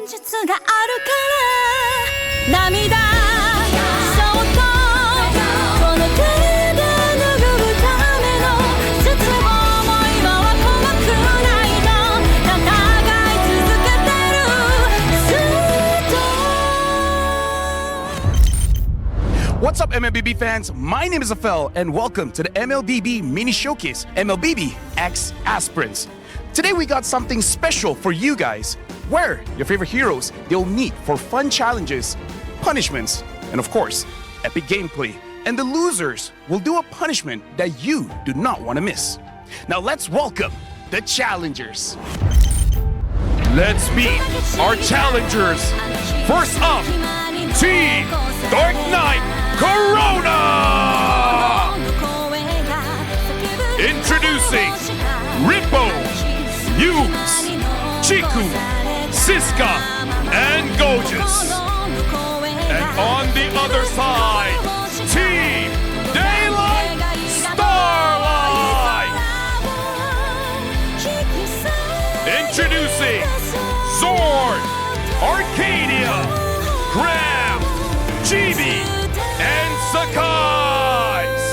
術があるから涙そっとこの体拭うための切ない想いは怖くないと戦い続けてるずっと What's up, MLBB fans? My name is Afel, and welcome to the MLBB Mini Showcase, MLBB X Aspirants. Today we got something special for you guys, where your favorite heroes, they'll meet for fun challenges, punishments, and of course, epic gameplay. And the losers will do a punishment that you do not want to miss. Now let's welcome the challengers. Let's meet our challengers. First up, Team Dark Knight Corona! Introducing Rippo, Yubes, Chiku, Siska, and Gorgeous. And on the other side, Team Daylight Starlight. Introducing Zord, Arcadia, Graham, Chibi, and Sakai's.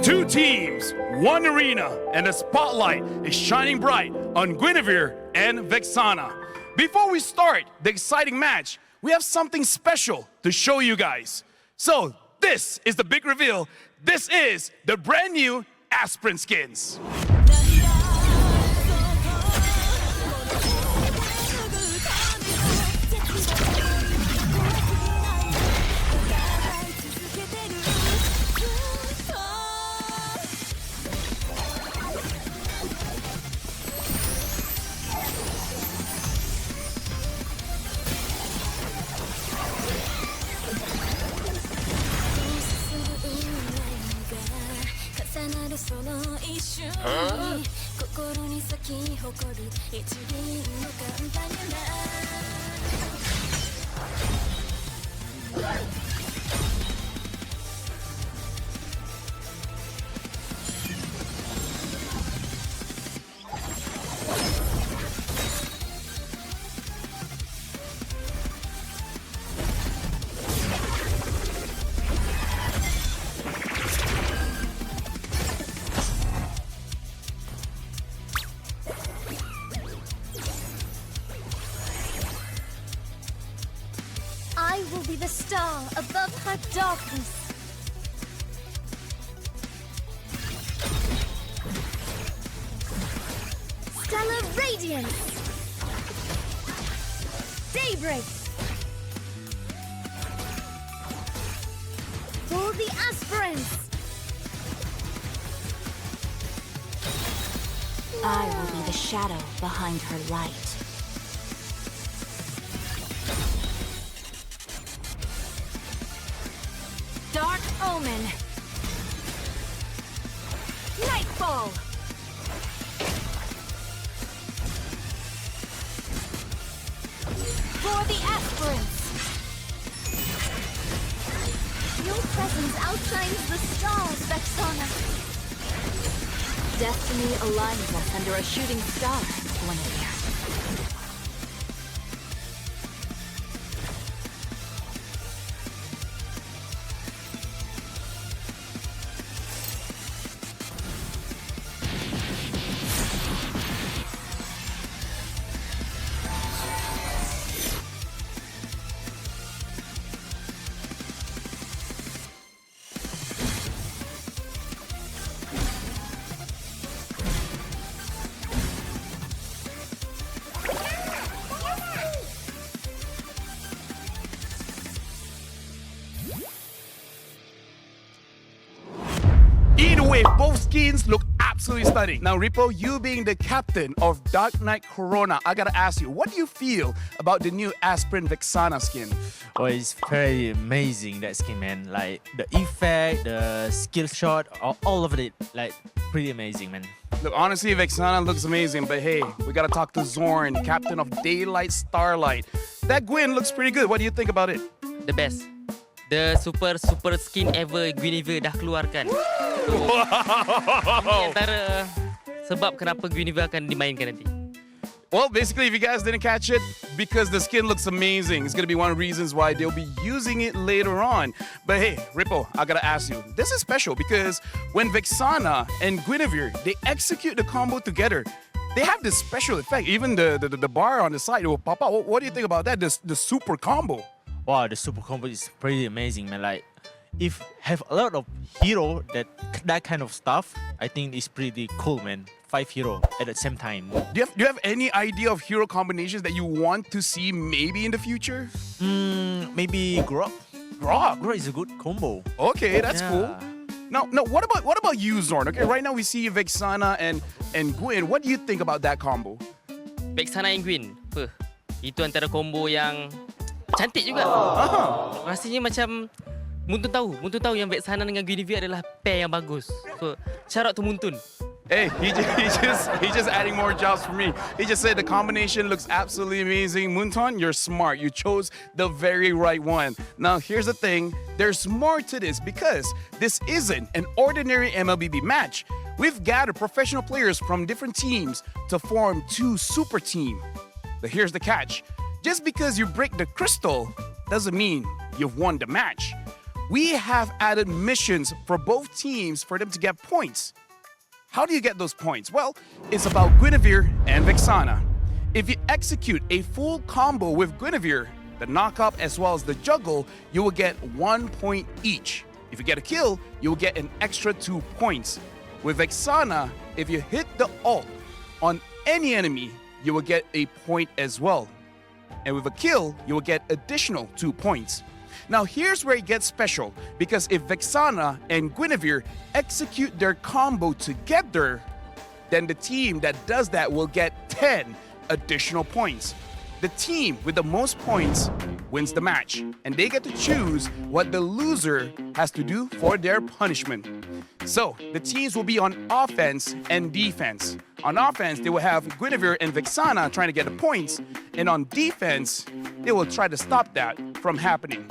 Two teams, one arena, and the spotlight is shining bright on Guinevere and Vexana. Before we start the exciting match, we have something special to show you guys. So this is the big reveal. This is the brand new Aspirant skins. I will be the star above her darkness. Stellar radiance. Daybreak. For the aspirants. I will be the shadow behind her light. Dark Omen. Nightfall. For the aspirants. Your presence outshines the stars, Vexana. Destiny aligns us under a shooting star, Guinevere. Either way, both skins look absolutely stunning. Now, Rippo, you being the captain of Dark Knight Corona, I gotta ask you, what do you feel about the new Aspirant Vexana skin? Oh, it's very amazing, that skin, man. Like, the effect, the skill shot, all of it, like, pretty amazing, man. Look, honestly, Vexana looks amazing, but hey, we gotta talk to Zorn, captain of Daylight Starlight. That Gwyn looks pretty good. What do you think about it? The best. The super skin ever Guinevere dah keluarkan. Ini antara sebab kenapa Guinevere akan dimainkan nanti. Well, basically, if you guys didn't catch it, because the skin looks amazing, it's gonna be one of the reasons why they'll be using it later on. But hey, Ripple, I gotta ask you, this is special because when Vexana and Guinevere, they execute the combo together, they have this special effect. Even the bar on the side will pop out. What do you think about that? The super combo. Wow, the super combo is pretty amazing, man. Like, if have a lot of hero that kind of stuff, I think it's pretty cool, man. 5 hero at the same time. Do you have any idea of hero combinations that you want to see maybe in the future? Maybe Grok. Grok is a good combo. Okay, that's Yeah. cool. Now, what about you, Zorn? Okay, right now we see Vexana and Gwyn. What do you think about that combo? Vexana and Gwyn. Itu antara combo yang cantik juga. Rasanya macam Muntun tahu yang Vexana dengan Guinevere adalah pair yang bagus. So, shout out to Muntun. Hey, he just adding more jobs for me. He just said the combination looks absolutely amazing. Munton, you're smart. You chose the very right one. Now, here's the thing. There's more to this because this isn't an ordinary MLBB match. We've gathered professional players from different teams to form 2 super teams. But here's the catch. Just because you break the crystal doesn't mean you've won the match. We have added missions for both teams for them to get points. How do you get those points? Well, it's about Guinevere and Vexana. If you execute a full combo with Guinevere, the knock-up as well as the juggle, you will get 1 point each. If you get a kill, you will get an extra 2 points. With Vexana, if you hit the ult on any enemy, you will get a point as well. And with a kill, you will get additional 2 points. Now here's where it gets special, because if Vexana and Guinevere execute their combo together, then the team that does that will get 10 additional points. The team with the most points wins the match, and they get to choose what the loser has to do for their punishment. So, the teams will be on offense and defense. On offense, they will have Guinevere and Vexana trying to get the points, and on defense, they will try to stop that from happening.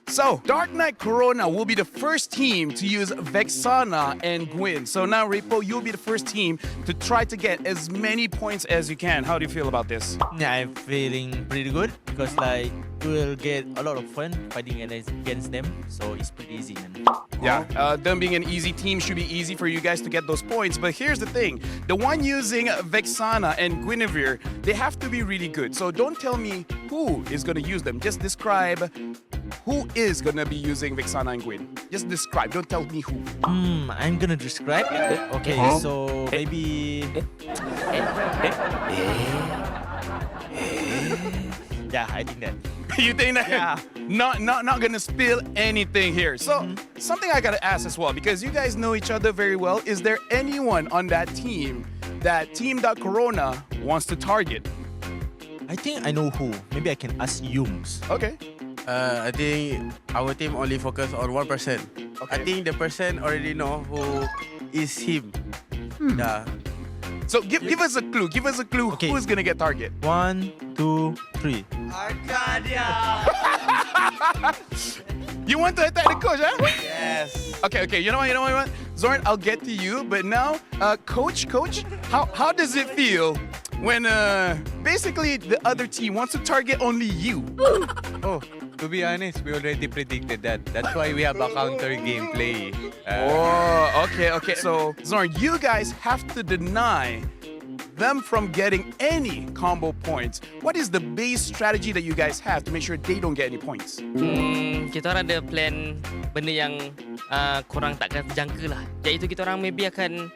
So, Dark Knight Corona will be the first team to use Vexana and Gwyn. So now, Repo, you'll be the first team to try to get as many points as you can. How do you feel about this? Yeah, I'm feeling pretty good because like we'll get a lot of fun fighting against them. So it's pretty easy, man. Yeah, them being an easy team should be easy for you guys to get those points. But here's the thing. The one using Vexana and Guinevere, they have to be really good. So don't tell me who is going to use them. Just describe who is going to be using Vexana and Gwyn. Just describe. Don't tell me who. I'm gonna describe. Okay, so maybe. Yeah, I think that. You think that? Yeah. Not gonna spill anything here. So something I gotta ask as well, because you guys know each other very well. Is there anyone on that team that Team.Corona wants to target? I think I know who. Maybe I can ask Yums. Okay. I think our team only focus on one person. Okay. I think the person already know who is him. Yeah. So give us a clue. Give us a clue. Okay. Who's gonna get target? 1, 2, 3. You want to attack the coach, huh? Yes. Okay. You know what? Zorn, I'll get to you. But now, coach, how does it feel when basically the other team wants to target only you? Oh, to be honest, we already predicted that. That's why we have a counter gameplay. Oh, okay. So, Zorn, you guys have to deny them from getting any combo points. What is the base strategy that you guys have to make sure they don't get any points? Kita orang ada plan benda yang korang takkan terjangka lah. Iaitu kita orang maybe akan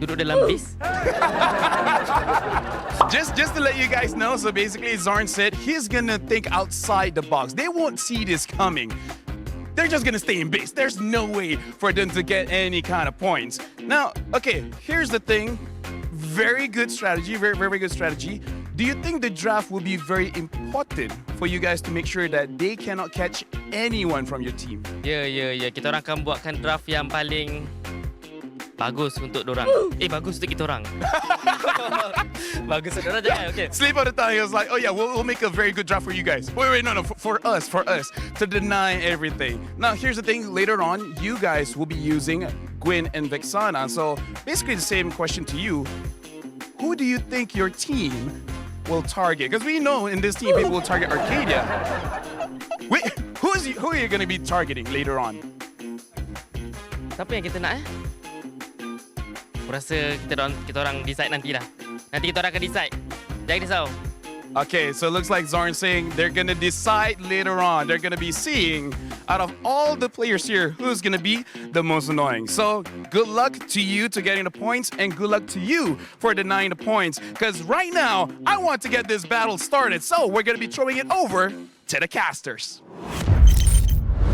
duduk dalam base. Just to let you guys know, so basically Zorn said he's gonna think outside the box. They won't see this coming. They're just gonna stay in base. There's no way for them to get any kind of points. Now, okay, here's the thing. Very good strategy, very good strategy. Do you think the draft will be very important for you guys to make sure that they cannot catch anyone from your team? Ya. Kita orang akan buatkan draft yang paling bagus untuk dorang. Bagus untuk kita orang. Bagus untuk dorang jangan. Okay. Sleep on the tongue. He was like, oh yeah, we'll make a very good draft for you guys. Wait, no, for us, to deny everything. Now, here's the thing. Later on, you guys will be using Gwyn and Vexana. So basically the same question to you. who do you think your team will target? Because we know in this team, people will target Arcadia. Wait, who are you going to be targeting later on? Siapa yang kita nak Aku rasa kita orang decide nanti lah. Nanti kita orang akan decide. Jangan risau. Okay, so it looks like Zorn saying they're going to decide later on. They're going to be seeing out of all the players here who's going to be the most annoying. So good luck to you to getting the points and good luck to you for denying the points. Because right now, I want to get this battle started. So we're going to be throwing it over to the casters.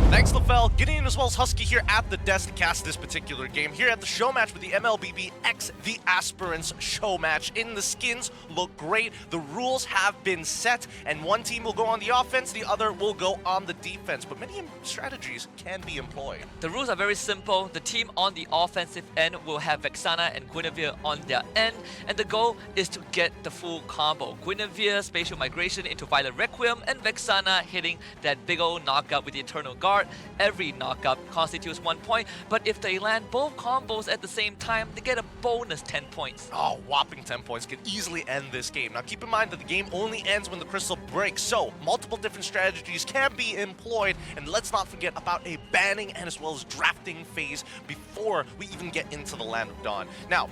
Thanks, LaFell. Gideon as well as Husky here at the desk to cast this particular game. Here at the show match with the MLBB X the Aspirants show match. In the skins look great. The rules have been set, and one team will go on the offense, the other will go on the defense. But many strategies can be employed. The rules are very simple. The team on the offensive end will have Vexana and Guinevere on their end, and the goal is to get the full combo. Guinevere spatial migration into Violet Requiem, and Vexana hitting that big old knockup with the Eternal Guard. Every knockup constitutes 1 point, but if they land both combos at the same time, they get a bonus 10 points. Oh, whopping 10 points can easily end this game. Now keep in mind that the game only ends when the crystal breaks, so multiple different strategies can be employed, and let's not forget about a banning and as well as drafting phase before we even get into the Land of Dawn. Now,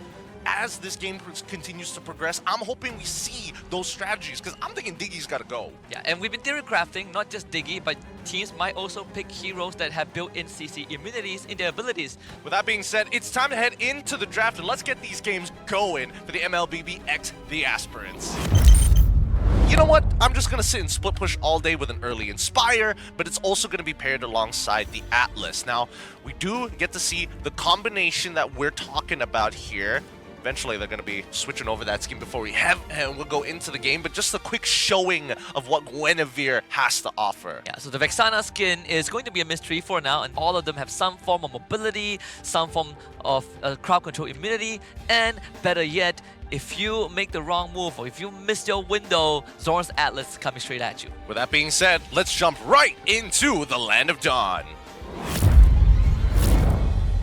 as this game continues to progress, I'm hoping we see those strategies, because I'm thinking Diggy's got to go. Yeah, and we've been theory crafting, not just Diggy, but teams might also pick heroes that have built-in CC immunities in their abilities. With that being said, it's time to head into the draft, and let's get these games going for the MLBB X the Aspirants. You know what? I'm just going to sit and split push all day with an early Inspire, but it's also going to be paired alongside the Atlas. Now, we do get to see the combination that we're talking about here. Eventually, they're going to be switching over that skin before we'll go into the game, but just a quick showing of what Guinevere has to offer. Yeah, so the Vexana skin is going to be a mystery for now, and all of them have some form of mobility, some form of crowd control immunity, and better yet, if you make the wrong move or if you miss your window, Zorn's Atlas is coming straight at you. With that being said, let's jump right into the Land of Dawn.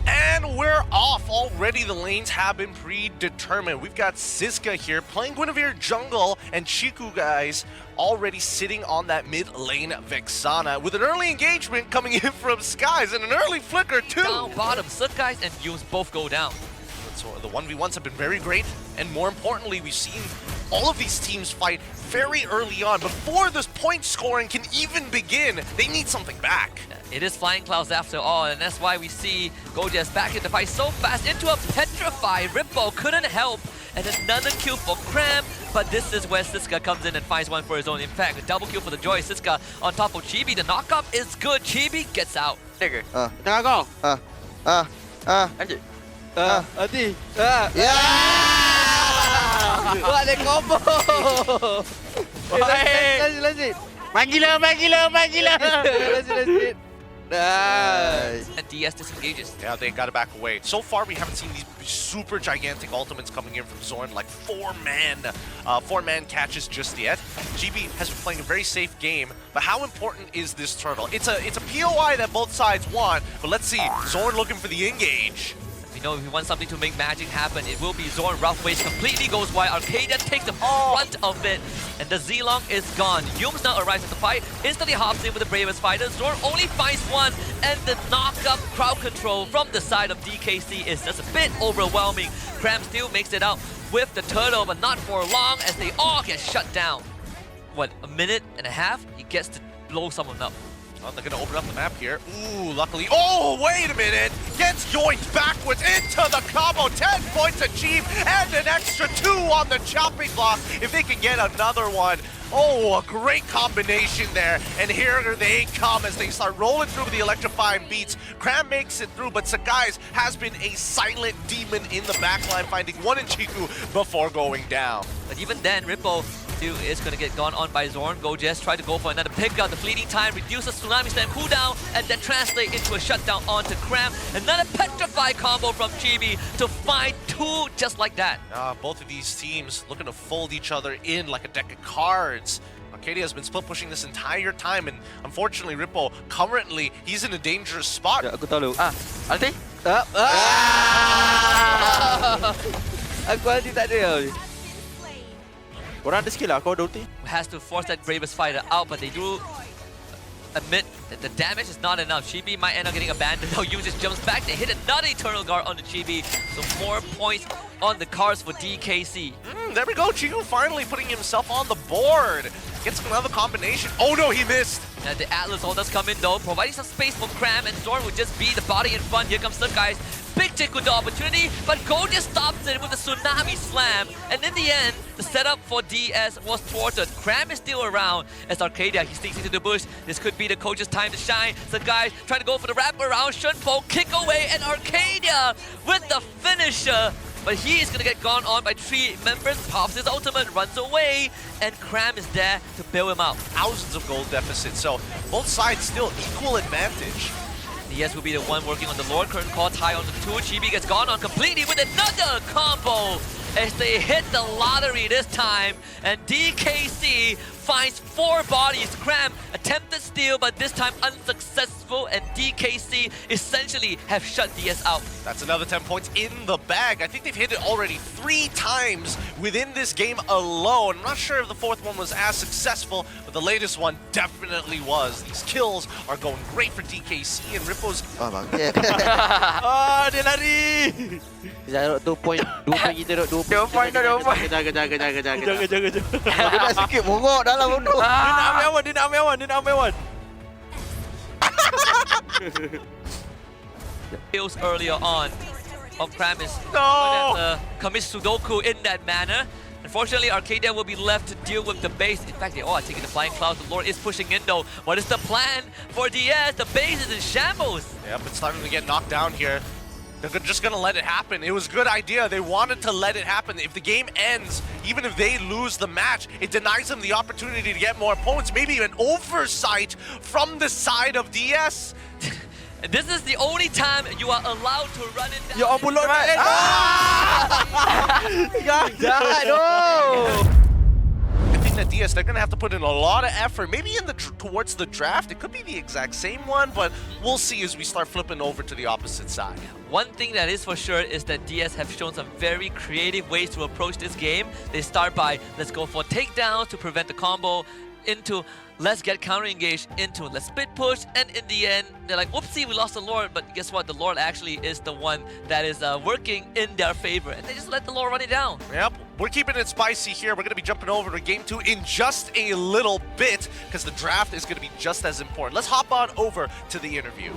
And we're off already. The lanes have been predetermined. We've got Siska here playing Guinevere jungle, and Chiku guys already sitting on that mid lane Vexana with an early engagement coming in from Skies and an early flicker too. Down bottom, Skies and Yumes both go down. So the 1v1s have been very great, and more importantly, we've seen all of these teams fight very early on. Before this point scoring can even begin, they need something back. It is Flying Clouds after all, and that's why we see Gojas back in the fight so fast into a Petrify. Ripple couldn't help, and another kill for Cram, but this is where Siska comes in and finds one for his own impact. A double kill for the Joy. Siska on top of Chibi. The knockup is good. Chibi gets out. Tengah kau. Lanjut. Adi. Ya. Buat dia combo. Lanjut. Main gila. Lanjut. Nice. And DS disengages. Yeah, they got to back away. So far, we haven't seen these super gigantic ultimates coming in from Zorn, like four-man catches just yet. GB has been playing a very safe game, but how important is this turtle? It's a POI that both sides want, but let's see. Zorn looking for the engage. You know, if you want something to make magic happen, it will be Zorn. Rough Waves completely goes wide. Arcadia takes the front of it, and the Z-Long is gone. Yumes now arrives at the fight, instantly hops in with the bravest fighter. Zorn only finds one, and the knock-up crowd control from the side of DKC is just a bit overwhelming. Cram still makes it out with the turtle, but not for long as they all get shut down. What, a minute and a half? He gets to blow someone up. Well, they're going to open up the map here. Ooh, luckily. Oh, wait a minute. Gets yoinked backwards into the combo. 10 points achieved and an extra 2 on the chopping block. If they can get another one. Oh, a great combination there. And here they come as they start rolling through with the electrifying beats. Cram makes it through, but Sagai's has been a silent demon in the backline, finding one in Chiku before going down. But even then, Ripple is going to get gone on by Zorn. Gojas try to go for another pickup. The fleeting time reduces Tsunami Slam cooldown and then translate into a shutdown onto Cram. Another Petrify combo from Chibi to find 2 just like that. Both of these teams looking to fold each other in like a deck of cards. Arcadia has been split pushing this entire time, and unfortunately Ripple currently he's in a dangerous spot. Aku tahu. Alti? Aku alti tak ada. Korang ada skill lah, kau ada ulti. Has to force that bravest fighter out, but they do admit that the damage is not enough. Chibi might end up getting abandoned. Now Yu just jumps back. They hit another Eternal Guard on the Chibi. So more points on the cards for DKC. There we go. Chiku finally putting himself on the board. Gets another combination. Oh no, he missed. And the Atlas all does come in though, providing some space for Cram, and Zorn would just be the body in front. Here comes Slip Guys. Big Chick with the opportunity, but Go just stops it with a Tsunami Slam. And in the end, the setup for DS was thwarted. Cram is still around as Arcadia, he sneaks into the bush. This could be the coach's time to shine. So guys trying to go for the wrap around. Shunpo kick away, and Arcadia with the finisher. But he is going to get gone on by 3 members, pops his ultimate, runs away, and Cram is there to bail him out. Thousands of gold deficit, so both sides still equal advantage. DS will be the one working on the Lord. Current call tie on the 2. Chibi gets gone on completely with another combo as they hit the lottery this time. And DKC finds 4 bodies. Cram attempted steal, but this time unsuccessful. And DKC essentially have shut DS out. That's another 10 points in the bag. I think they've hit it already 3 times within this game alone. I'm not sure if the 4th one was as successful, but the latest one definitely was. These kills are going great for DKC, and Rippo's... Ah, bang. Ah, dia lari. Kita 2 point. 2 point kita duk 2 point. Jaga. Dia nak sikit mongok dalam bodoh. Dia nak ambil awan. Kills earlier on of Kramis. Commit Sudoku in that manner. Unfortunately, Arcadia will be left to deal with the base. In fact, they are taking the Flying Clouds. The Lord is pushing in though. What is the plan for DS? The base is in shambles. Yep, it's starting to get knocked down here. They're just going to let it happen. It was a good idea. They wanted to let it happen. If the game ends, even if they lose the match, it denies them the opportunity to get more points. Maybe an oversight from the side of DS. And this is the only time you are allowed to run it down. Ya ampun, Lord. Jahat, I think that DS, they're going to have to put in a lot of effort. Maybe in the towards the draft, it could be the exact same one, but we'll see as we start flipping over to the opposite side. One thing that is for sure is that DS have shown some very creative ways to approach this game. They start by, let's go for takedowns to prevent the combo, into let's get counter-engaged, into let's split push, and in the end, they're like, whoopsie, we lost the Lord, but guess what? The Lord actually is the one that is working in their favor, and they just let the Lord run it down. Yep, we're keeping it spicy here. We're going to be jumping over to Game 2 in just a little bit, because the draft is going to be just as important. Let's hop on over to the interview.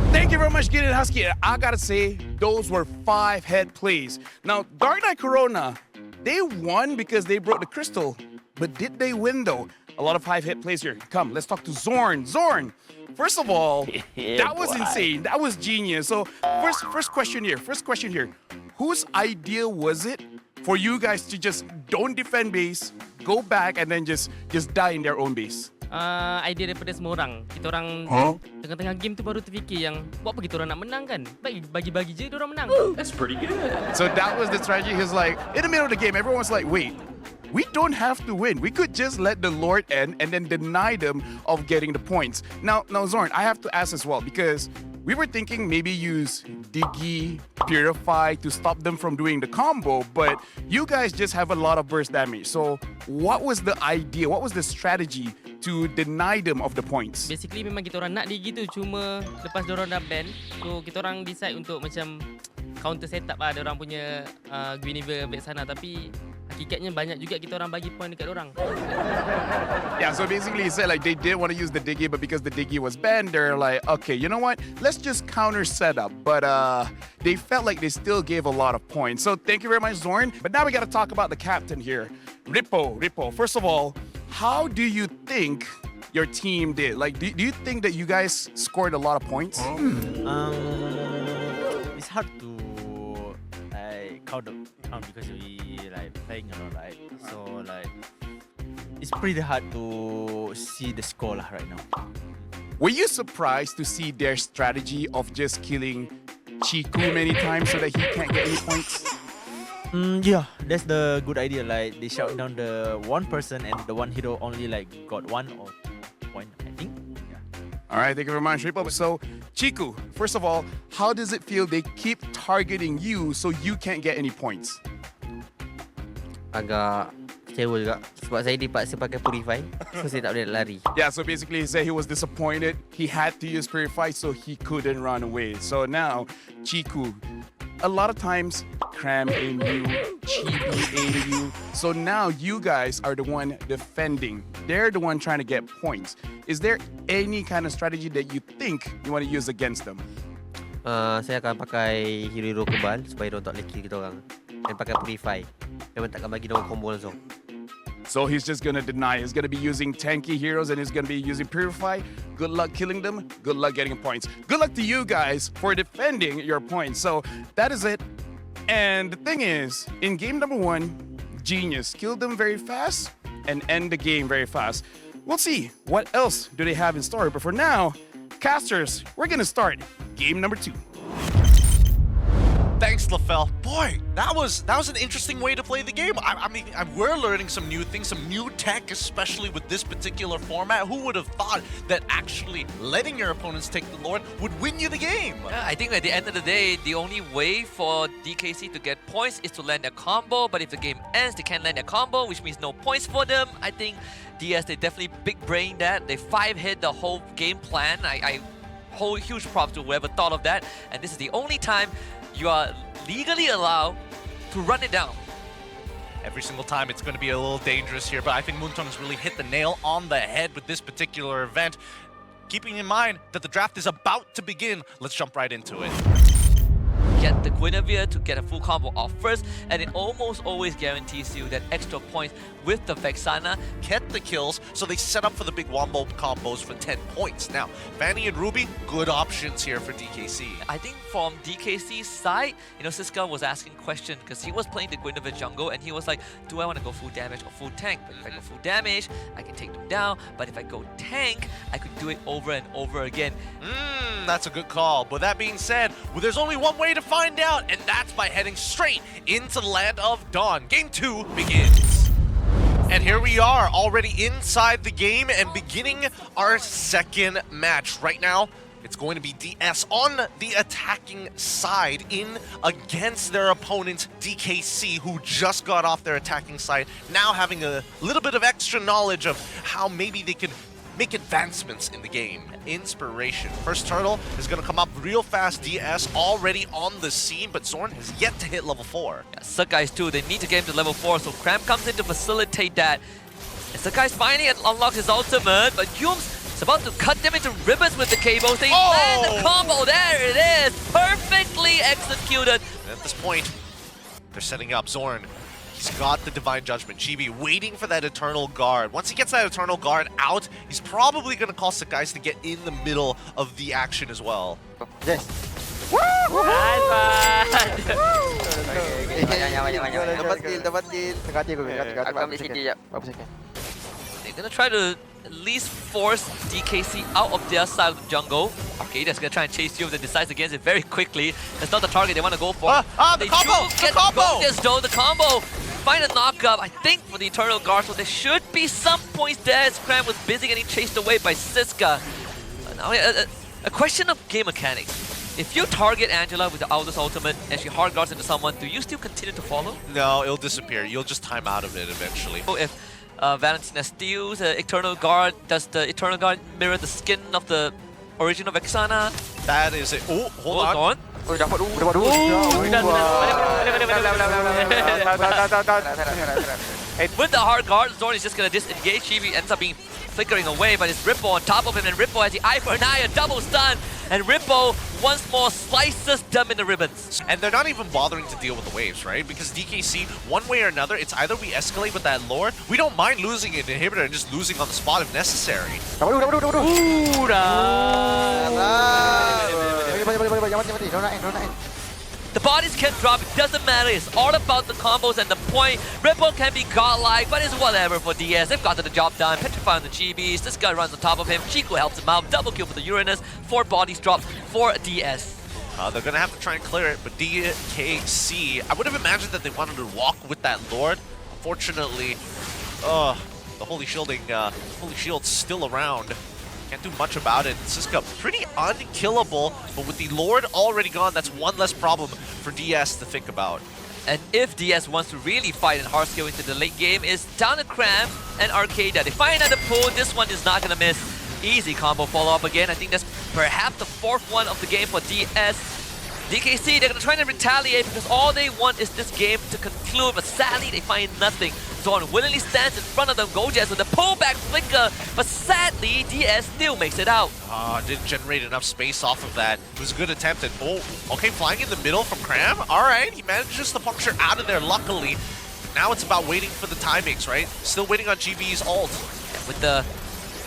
Thank you very much, Gideon Husky. I gotta say, those were 5-head plays. Now, Dark Knight Corona, they won because they broke the crystal. But did they win though? A lot of 5-hit plays here. Come, let's talk to Zorn. Zorn, first of all, that was insane. That was genius. So first question here. Whose idea was it for you guys to just don't defend base, go back, and then just die in their own base? Idea daripada semua orang. Kita orang tengah-tengah game tu baru terfikir yang buat apa kita orang nak menang kan? Bagi-bagi je dia orang menang. That's pretty good. So that was the strategy. He was like, in the middle of the game, everyone was like, wait, we don't have to win. We could just let the Lord end and then deny them of getting the points. Now Zorn, I have to ask as well, because we were thinking maybe use Diggy, Purify to stop them from doing the combo, but you guys just have a lot of burst damage. So what was the idea? What was the strategy to deny them of the points? Basically memang kita orang nak dia gitu, cuma lepas dia orang dah ban, so kita orang decide untuk macam counter setup lah dia orang punya Guinevere, Vexana, tapi hakikatnya banyak juga kita orang bagi point dekat orang. Yeah, so basically he said like they did want to use the Diggy, but because the Diggy was banned, they're like, okay, you know what? Let's just counter setup. But they felt like they still gave a lot of points. So thank you very much, Zorn. But now we got to talk about the captain here, Rippo. First of all, how do you think your team did? Like, do you think that you guys scored a lot of points? It's hard to count because we like playing a lot, right? So like it's pretty hard to see the score right now. Were you surprised to see their strategy of just killing Chiku many times so that he can't get any points? Yeah, that's the good idea. Like they shut down the one person and the one hero only like got 1 or 2 point, I think. All right, thank you very much, Rippo. So, Chiku, first of all, how does it feel they keep targeting you so you can't get any points? Agak Kecewa juga. Sebab saya dipaksa pakai Purify. So saya tak boleh lari. Yeah, so basically he said he was disappointed. He had to use Purify so he couldn't run away. So now, Chiku, a lot of times Cram in you, Chibi in you. So now you guys are the one defending. They're the one trying to get points. Is there any kind of strategy that you think you want to use against them? Saya akan pakai hero-hero kebal supaya dia tak boleh kill kita orang. Dan pakai Purify. Memang takkan bagi dia orang combo langsung. So he's just gonna deny. He's gonna be using tanky heroes and he's gonna be using Purify. Good luck killing them. Good luck getting points. Good luck to you guys for defending your points. So that is it. And the thing is, in game number 1, Genius killed them very fast and end the game very fast. We'll see what else do they have in store. But for now, casters, we're gonna start game number 2. Thanks, LaFell. Boy, that was an interesting way to play the game. I mean, we're learning some new things, some new tech, especially with this particular format. Who would have thought that actually letting your opponents take the Lord would win you the game? Yeah, I think at the end of the day, the only way for DKC to get points is to land a combo. But if the game ends, they can't land a combo, which means no points for them. I think DS, they definitely big brain that. They 5-hit the whole game plan. I hold huge props to whoever thought of that. And this is the only time you are legally allowed to run it down. Every single time it's going to be a little dangerous here, but I think Moonton's really hit the nail on the head with this particular event. Keeping in mind that the draft is about to begin, let's jump right into it. Get the Guinevere to get a full combo off first, and it almost always guarantees you that extra points with the Vexana. Get the kills, so they set up for the big wombo combos for 10 points. Now, Fanny and Ruby, good options here for DKC. I think from DKC's side, Siska was asking questions because he was playing the Guinevere jungle and he was like, do I want to go full damage or full tank? But if I go full damage, I can take them down. But if I go tank, I could do it over and over again. That's a good call. But that being said, well, there's only one way to find out, and that's by heading straight into the Land of Dawn. Game 2 begins. And here we are, already inside the game and beginning our second match. Right now, it's going to be DS on the attacking side in against their opponent, DKC, who just got off their attacking side, now having a little bit of extra knowledge of how maybe they could make advancements in the game. Inspiration. First turtle is going to come up real fast. DS already on the scene, but Zorn has yet to hit level 4. Yeah, Sakai's too, they need to get him to level 4, so Cram comes in to facilitate that. And Sakai's finally unlocks his ultimate, but Yums is about to cut them into ribbons with the cables. They land the combo, there it is! Perfectly executed. And at this point, they're setting up Zorn. He's got the Divine Judgment. Chibi waiting for that Eternal Guard. Once he gets that Eternal Guard out, he's probably going to call Sakai's to get in the middle of the action as well. Yes. Dapat kill. They're gonna try to at least force DKC out of their side of the jungle. Okay, that's gonna try and chase you if they decides against it very quickly. That's not the target they want to go for. The combo! Get The combo! This though, the combo! Find a knockup, I think, for the Eternal Guard, so there should be some points there as Cram was busy getting chased away by Siska. Now, a question of game mechanics. If you target Angela with the Aldous ultimate and she hard guards into someone, do you still continue to follow? No, it'll disappear. You'll just time out of it eventually. So if Valentina steals Eternal Guard, does the Eternal Guard mirror the skin of the original Vexana? That is it. Oh, hold on. With the hard guard, Zorn is just gonna disengage. Chibi ends up being flickering away, but it's Ripple on top of him, and Ripple has the eye for an eye, a double stun, and Ripple once more slices them in the ribbons. And they're not even bothering to deal with the waves, right? Because DKC, one way or another, it's either we escalate with that Lord, we don't mind losing an inhibitor and just losing on the spot if necessary. The bodies can drop, it doesn't matter, it's all about the combos and the point. Ripple can be godlike, but it's whatever for DS. They've gotten the job done, petrifying the Chibis, this guy runs on top of him, Chico helps him out, double kill for the Uranus, 4 bodies dropped for DS. They're gonna have to try and clear it, but DKC, I would have imagined that they wanted to walk with that Lord. Unfortunately, the Holy Shield's still around. Can't do much about it. Siska pretty unkillable, but with the Lord already gone, that's one less problem for DS to think about. And if DS wants to really fight and hard skill into the late game, it's down to Cram and Arcadia. They find another pull. This one is not gonna miss. Easy combo follow-up again. I think that's perhaps the fourth one of the game for DS. DKC, they're gonna try to retaliate because all they want is this game to conclude, but sadly they find nothing. Zorn willingly stands in front of them, Gojaz with the pullback flicker, but sadly DS still makes it out. Didn't generate enough space off of that. It was a good attempt at, oh, okay, flying in the middle from Cram. All right, he manages to puncture out of there luckily. Now it's about waiting for the timings, right? Still waiting on GB's ult. With the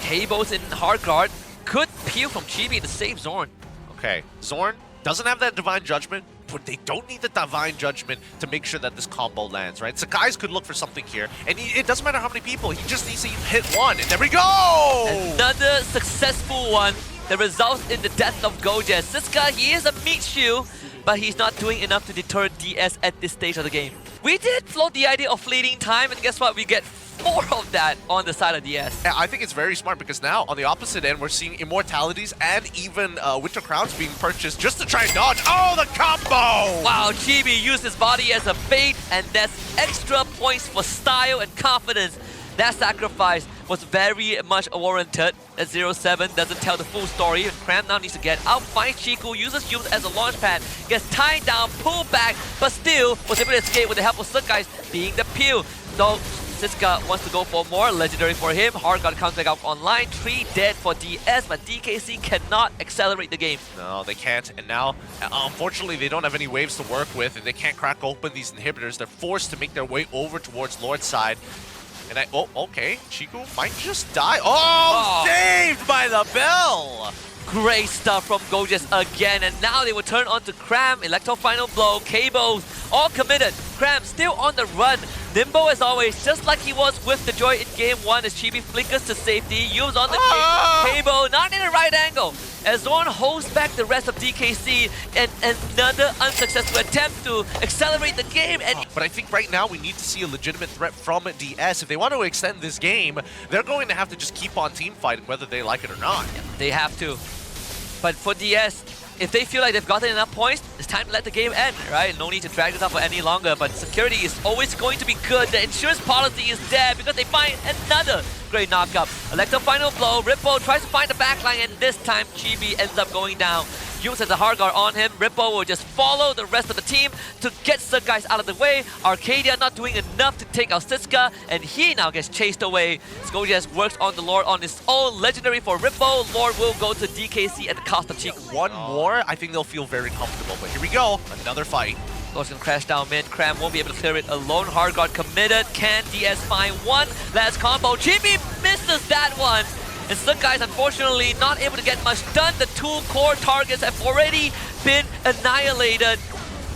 K-Bows in hard guard, good peel from GB to save Zorn. Okay, Zorn doesn't have that Divine Judgment, but they don't need the Divine Judgment to make sure that this combo lands, right? Sakai's could look for something here, and it doesn't matter how many people, he just needs to hit one, and there we go! Another successful one that results in the death of Gojaz. Siska, he is a meat shoe, but he's not doing enough to deter DS at this stage of the game. We did float the idea of fleeting time, and guess what? We get more of that on the side of DS. Yeah, I think it's very smart because now, on the opposite end, we're seeing Immortalities and even Winter Crowns being purchased just to try and dodge. Oh, the combo! Wow, Chibi used his body as a bait, and that's extra points for style and confidence. That sacrifice was very much warranted. At 0-7 doesn't tell the full story. Cram now needs to get out, finds Chiku, uses Yumes as a launch pad, gets tied down, pulled back, but still was able to escape with the help of Sakai being the peel. So Siska wants to go for more, legendary for him. Hard guard comes back out online, 3 dead for DS, but DKC cannot accelerate the game. No, they can't, and now, unfortunately, they don't have any waves to work with, and they can't crack open these inhibitors. They're forced to make their way over towards Lord's side. And oh, okay, Chiku might just die. Oh, saved by the bell! Great stuff from Gojaz again, and now they will turn on to Cram, Electro Final Blow, K-Bows, all committed. Cram still on the run, nimble as always, just like he was with the Joy in Game 1 as Chibi flickers to safety, Yumes on the K-Bow, not in the right angle. As Zorn holds back the rest of DKC, and another unsuccessful attempt to accelerate the game. But I think right now we need to see a legitimate threat from DS. If they want to extend this game, they're going to have to just keep on team fighting whether they like it or not. They have to. But for DS, if they feel like they've gotten enough points, it's time to let the game end, right? No need to drag this out for any longer, but security is always going to be good. The insurance policy is there because they find another great knockup. Electro Final Blow, Rippo tries to find the backline, and this time Chibi ends up going down. Yumes has a hard guard on him. Rippo will just follow the rest of the team to get guys out of the way. Arcadia not doing enough to take out Siska, and he now gets chased away. Gojaz works on the Lord on his own. Legendary for Rippo. Lord will go to DKC at the cost of Chiku. One more, I think they'll feel very comfortable. But here we go, another fight. Lord's gonna crash down mid. Cram won't be able to clear it alone. Hard guard committed. Can DS find one last combo? Chibi misses that one. And Sakai's unfortunately not able to get much done. The 2 core targets have already been annihilated.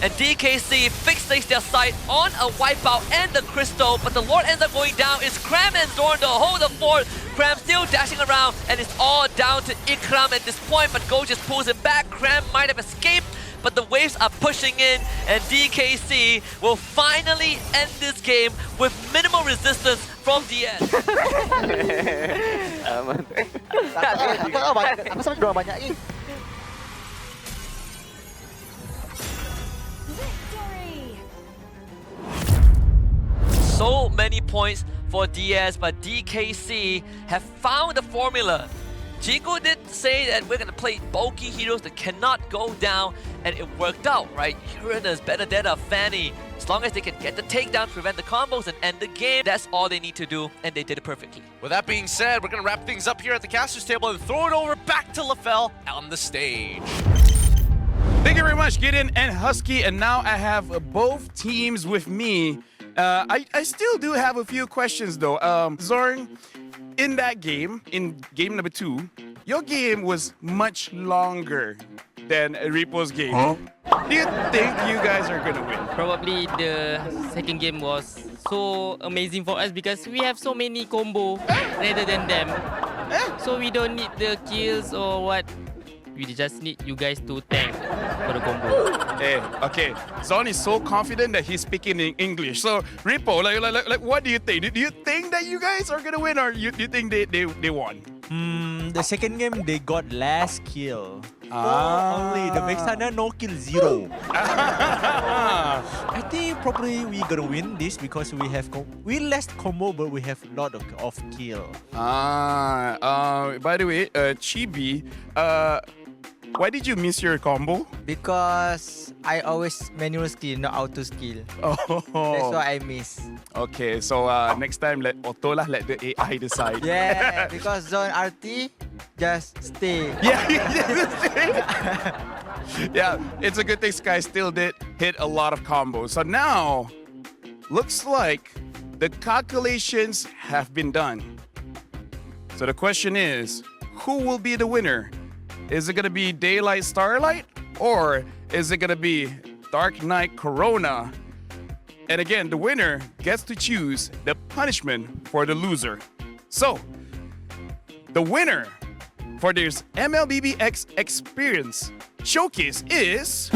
And DKC fixates their sight on a wipeout and the crystal, but the Lord ends up going down. It's Cram and Zorn to hold the fort. Cram still dashing around, and it's all down to Ikram at this point, but Go just pulls it back. Cram might have escaped, but the waves are pushing in, and DKC will finally end this game with minimal resistance from DS. Aku sampai dorang banyak ni. So many points for DS, but DKC have found the formula. Chico did say that we're gonna play bulky heroes that cannot go down, and it worked out, right? Uranus, Benedetta, Fanny. As long as they can get the takedown, prevent the combos, and end the game, that's all they need to do, and they did it perfectly. With that being said, we're gonna wrap things up here at the caster's table and throw it over back to LaFell on the stage. Thank you very much, Gideon and Husky. And now I have both teams with me. I still do have a few questions though. Zorn, in that game, in game number 2, your game was much longer than Ripo's game. Do you think you guys are gonna win? Probably the second game was so amazing for us because we have so many combo rather than them. So we don't need the kills or what. We just need you guys to tank for the combo. Hey, okay. Zorn is so confident that he's speaking in English. So Ripo, like what do you think? Do you think that you guys are gonna win, or you think they won? The second game they got less kill only. The Vexana no kill 0. I think probably we gonna win this because we have we less combo, but we have lot of kill. By the way, Chibi, why did you miss your combo? Because I always manual skill, not auto skill. Oh. That's why I miss. Okay, so next time let Auto lah, let the AI decide. Yeah, because zone RT, just stay. Yeah, yeah, it's a good thing Sky still did hit a lot of combos. So now, looks like the calculations have been done. So the question is, who will be the winner? Is it gonna be Daylight Starlight, or is it gonna be Dark Knight Corona? And again, the winner gets to choose the punishment for the loser. So, the winner for this MLBBX Experience Showcase is...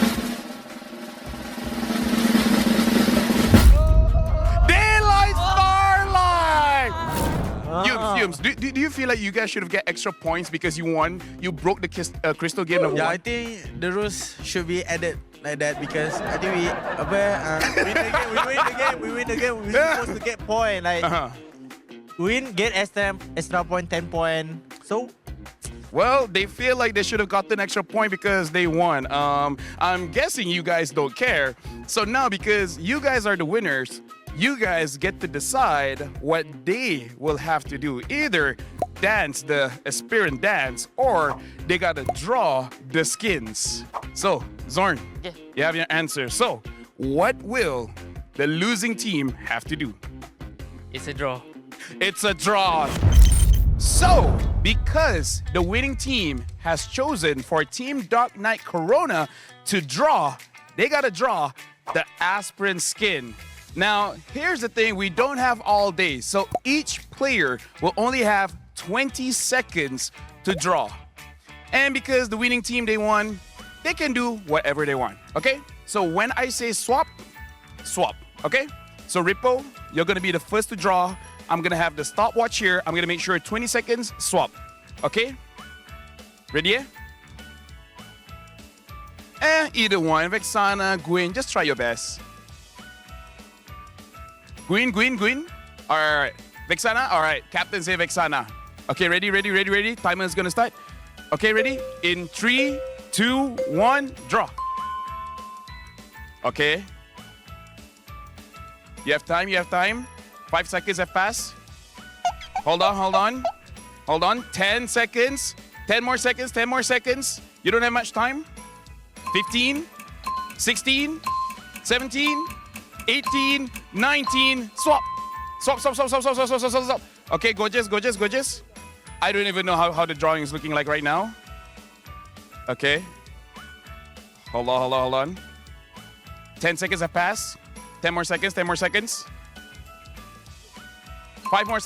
Daylight Starlight! Yums, do you feel like you guys should have get extra points because you won? You broke the crystal game number Yeah, one? I think the rules should be added like that because I think we win the game. We're supposed to get point. Like win, get extra point, 10 point. So Well, they feel like they should have gotten extra point because they won. I'm guessing you guys don't care. So now, because you guys are the winners, you guys get to decide what they will have to do. Either dance the Aspirant dance, or they gotta draw the skins. So, Zorn, Yeah. you have your answer. So, what will the losing team have to do? It's a draw. It's a draw. So, because the winning team has chosen for Team Dark Knight Corona to draw, they gotta draw the Aspirant skin. Now, here's the thing, we don't have all day, so each player will only have 20 seconds to draw. And because the winning team, they won, they can do whatever they want, okay? So when I say swap, swap, okay? So Rippo, you're gonna be the first to draw. I'm gonna have the stopwatch here. I'm gonna make sure 20 seconds, swap, okay? Ready? Either one, Vexana, Gwyn, just try your best. Gwyn. All right. Vexana, all right. Captain say Vexana. Okay, ready? Timer is gonna start. Okay, ready? In 3, 2, 1, draw. Okay. You have time. 5 seconds have passed. Hold on. 10 seconds. 10 more seconds. You don't have much time. 15, 16, 17, 18, 19, swap. Okay, gorgeous. I don't even know how the drawing is looking like right now. Okay. Hold on. 10 seconds have passed. 10 more seconds. 5 more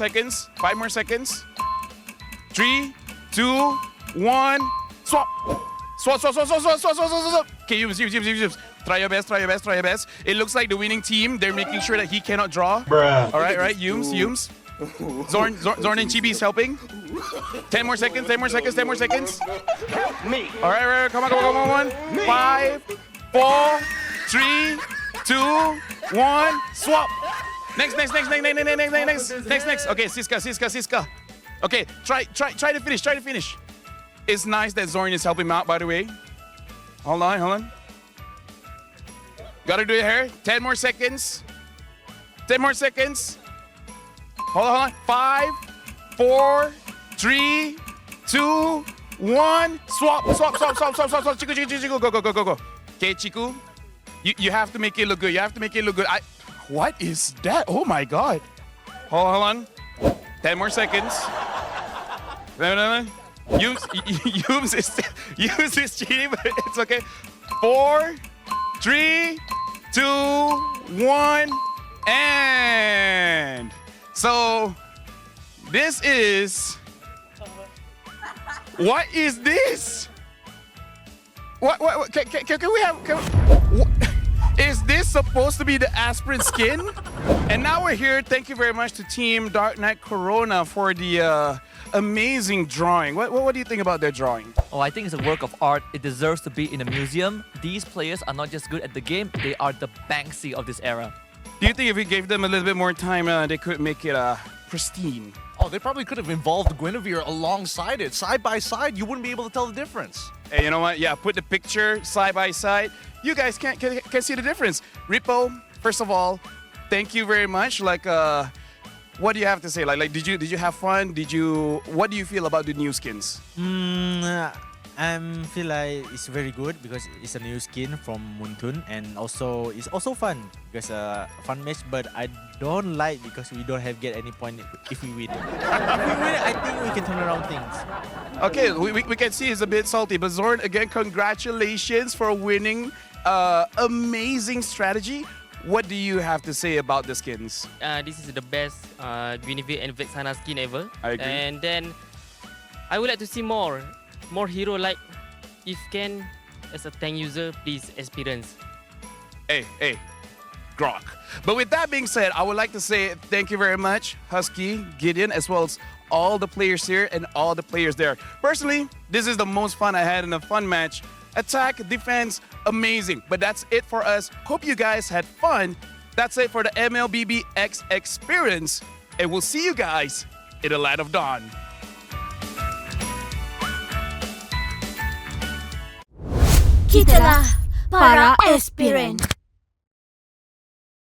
seconds. 3, 2, 1, swap. Swap. Okay, Yums. Try your best. It looks like the winning team, they're making sure that he cannot draw. Bruh. All right, Yums. Zorn and Chibi is helping. 10 more seconds. Me. All right, come on. 5, 4, 3, 2, 1, swap. Next. Okay, Siska. Okay, try to finish. It's nice that Zorn is helping him out, by the way. Hold on. Gotta do it here. 10 more seconds. Hold on. 5, 4, 3, 2, 1. Swap. Chiku, go. Okay, Chiku. You have to make it look good. What is that? Oh my God. Hold on. 10 more seconds. No. Yums is cheating, but it's okay. 4, 3, 2, 1, and so this is. What is this? What? Can we have? Is this supposed to be the aspirant skin? And now we're here. Thank you very much to Team Dark Knight Corona for the amazing drawing. What do you think about their drawing? Oh, I think it's a work of art. It deserves to be in a museum. These players are not just good at the game, they are the Banksy of this era. Do you think if we gave them a little bit more time, they could make it pristine? Oh, they probably could have involved Guinevere alongside it. Side by side, you wouldn't be able to tell the difference. Hey, you know what? Yeah, put the picture side by side. You guys can see the difference. Ripo, first of all, thank you very much. Like, what do you have to say? Like, did you have fun? What do you feel about the new skins? I feel like it's very good because it's a new skin from Muntun, and also it's also fun because fun match. But I don't like because we don't have get any point if we win. If we win, I think we can turn around things. Okay, we can see he's a bit salty, but Zorn, again, congratulations for winning. Amazing strategy. What do you have to say about the skins? This is the best Guinevere and Vexana skin ever. I agree. And then I would like to see more hero like, if can, as a tank user, please Aspirants. Hey, Grok. But with that being said, I would like to say thank you very much, Husky, Gideon, as well as all the players here and all the players there. Personally, this is the most fun I had in a fun match. Attack, defense, amazing. But that's it for us. Hope you guys had fun. That's it for the MLBB X experience. And we'll see you guys in the Land of Dawn. Kita lah para aspirant.